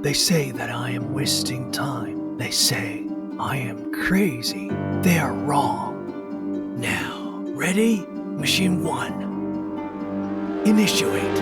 They say that I am wasting time. They say I am crazy. They are wrong. Now, ready? Machine 1. Initiate.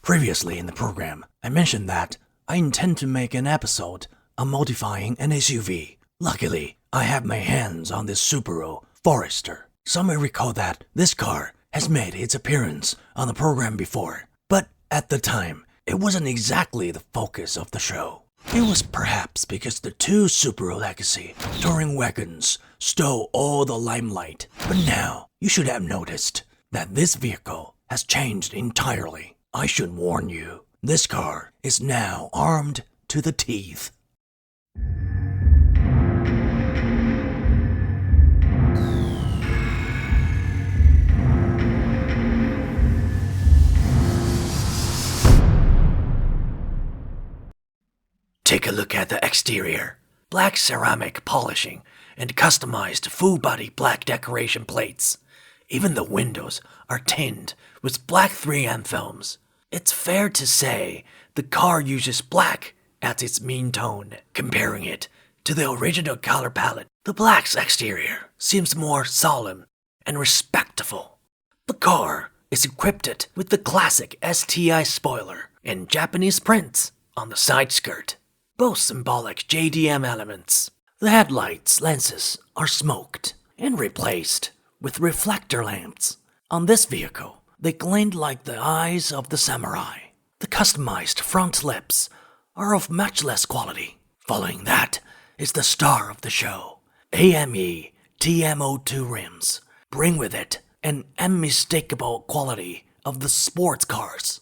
Previously in the program, I mentioned that I intend to make an episode on modifying an SUV. Luckily, I have my hands on this Subaru Forester. Some may recall that this car has made its appearance on the program before, but at the time, it wasn't exactly the focus of the show. It was perhaps because the two Subaru Legacy touring wagons stole all the limelight. But now, you should have noticed that this vehicle has changed entirely. I should warn you, this car is now armed to the teeth. Take a look at the exterior. Black ceramic polishing and customized full-body black decoration plates. Even the windows are tinned with black 3M films. It's fair to say the car uses black as its main tone. Comparing it to the original color palette, the black's exterior seems more solemn and respectful. The car is equipped with the classic STI spoiler and Japanese prints on the side skirt, both symbolic JDM elements. The headlights lenses are smoked and replaced with reflector lamps. On this vehicle, they gleamed like the eyes of the samurai. The customized front lips are of much less quality. Following that is the star of the show. AME TMO2 rims bring with it an unmistakable quality of the sports cars.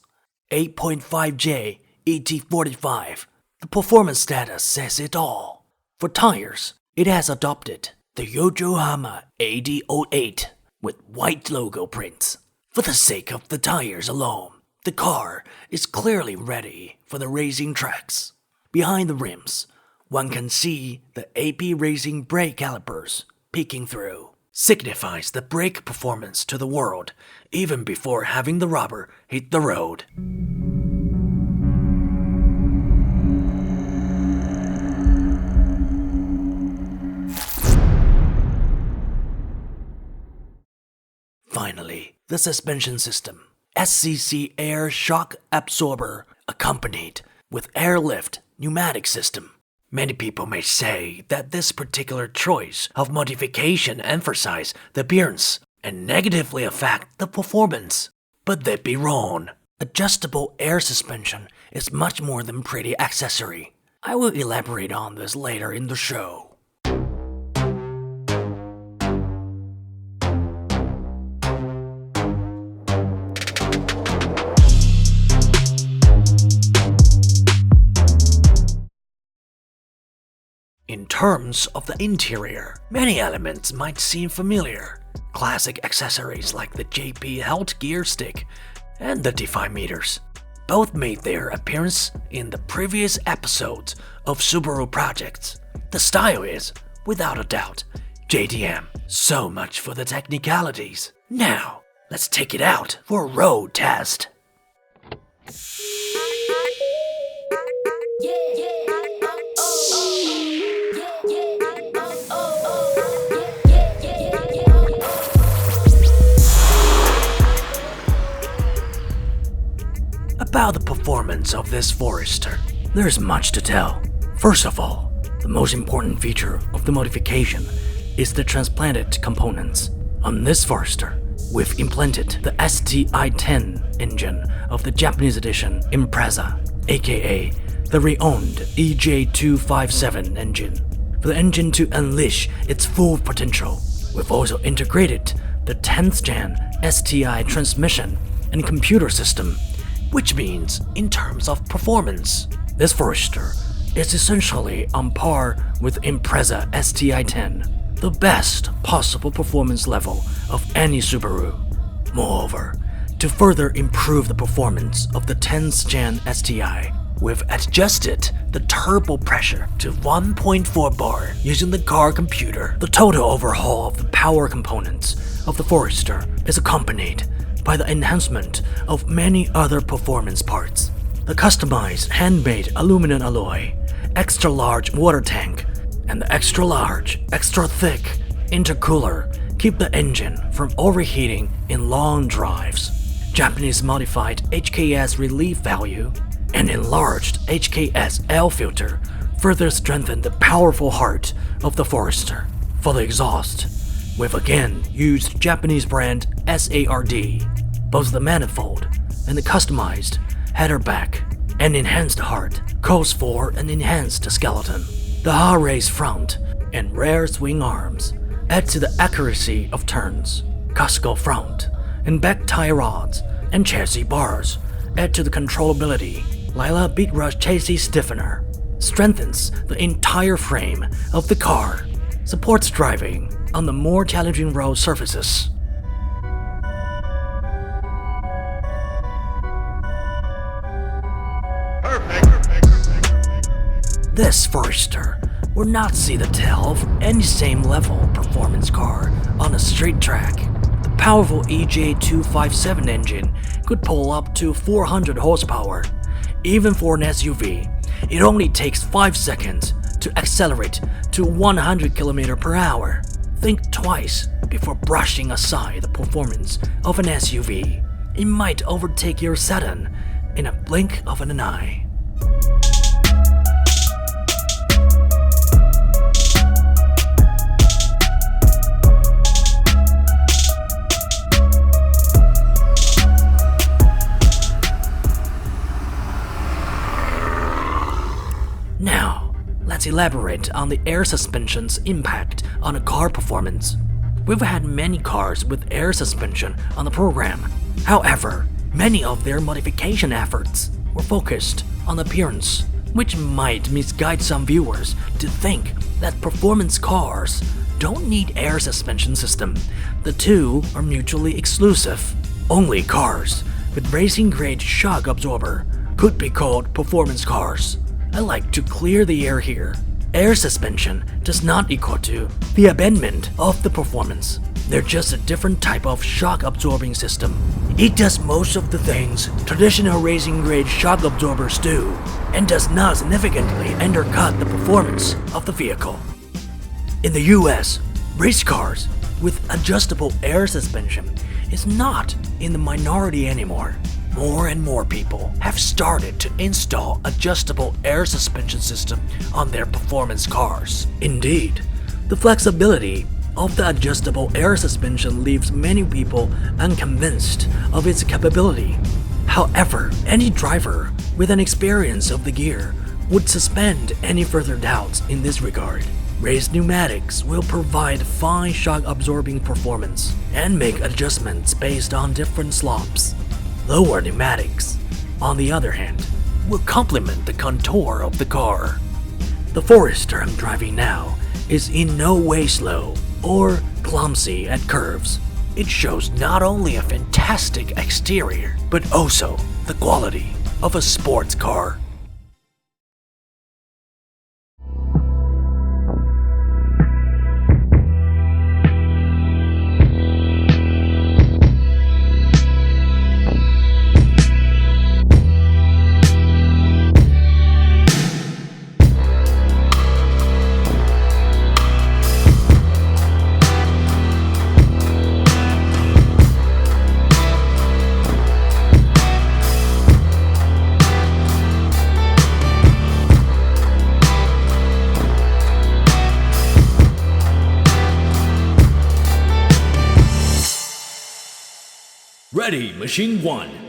8.5J ET45. The performance status says it all. For tires, it has adopted the Yokohama 8008 with white logo prints. For the sake of the tires alone, the car is clearly ready for the racing tracks. Behind the rims, one can see the AP Racing brake calipers peeking through. Signifies the brake performance to the world even before having the rubber hit the road. Finally, the suspension system. SCC air shock absorber accompanied with airlift pneumatic system. Many people may say that this particular choice of modification emphasizes the appearance and negatively affect the performance. But they'd be wrong. Adjustable air suspension is much more than pretty accessory. I will elaborate on this later in the show. In terms of the interior, many elements might seem familiar. Classic accessories like the JP Health gear stick and the Defy meters both made their appearance in the previous episodes of Subaru projects. The style is, without a doubt, JDM. So much for the technicalities. Now, let's take it out for a road test. About the performance of this Forester, there's much to tell. First of all, the most important feature of the modification is the transplanted components. On this Forester, we've implanted the STI-10 engine of the Japanese edition Impreza, aka the re-owned EJ257 engine. For the engine to unleash its full potential, we've also integrated the 10th gen STI transmission and computer system, which means in terms of performance, this Forester is essentially on par with Impreza STI-10, the best possible performance level of any Subaru. Moreover, to further improve the performance of the 10th gen STI, we've adjusted the turbo pressure to 1.4 bar using the car computer. The total overhaul of the power components of the Forester is accompanied by the enhancement of many other performance parts. The customized hand-made aluminum alloy, extra-large water tank, and the extra-large, extra-thick intercooler keep the engine from overheating in long drives. Japanese modified HKS relief valve and enlarged HKS air filter further strengthen the powerful heart of the Forester. For the exhaust, we've again used Japanese brand SARD. Both the manifold and the customized header back and enhanced heart calls for an enhanced skeleton. The high-raised front and rear swing arms add to the accuracy of turns. Casco front and back tie rods and chassis bars add to the controllability. Lila Beatrush chassis stiffener strengthens the entire frame of the car, supports driving on the more challenging road surfaces. This Forester will not see the tail of any same level performance car on a straight track. The powerful EJ257 engine could pull up to 400 horsepower. Even for an SUV, it only takes 5 seconds to accelerate to 100 km per hour. Think twice before brushing aside the performance of an SUV. It might overtake your sedan in a blink of an eye. Now, let's elaborate on the air suspension's impact on a car performance. We've had many cars with air suspension on the program. However, many of their modification efforts were focused on appearance, which might misguide some viewers to think that performance cars don't need air suspension system. The two are mutually exclusive. Only cars with racing-grade shock absorber could be called performance cars. I like to clear the air here. Air suspension does not equal to the abandonment of the performance. They're just a different type of shock absorbing system. It does most of the things traditional racing grade shock absorbers do, and does not significantly undercut the performance of the vehicle. In the US, race cars with adjustable air suspension is not in the minority anymore. More and more people have started to install adjustable air suspension system on their performance cars. Indeed, the flexibility of the adjustable air suspension leaves many people unconvinced of its capability. However, any driver with an experience of the gear would suspend any further doubts in this regard. Race pneumatics will provide fine shock absorbing performance and make adjustments based on different slopes. Lower pneumatics, on the other hand, will complement the contour of the car. The Forester I'm driving now is in no way slow or clumsy at curves. It shows not only a fantastic exterior, but also the quality of a sports car. Ready, Machine 1.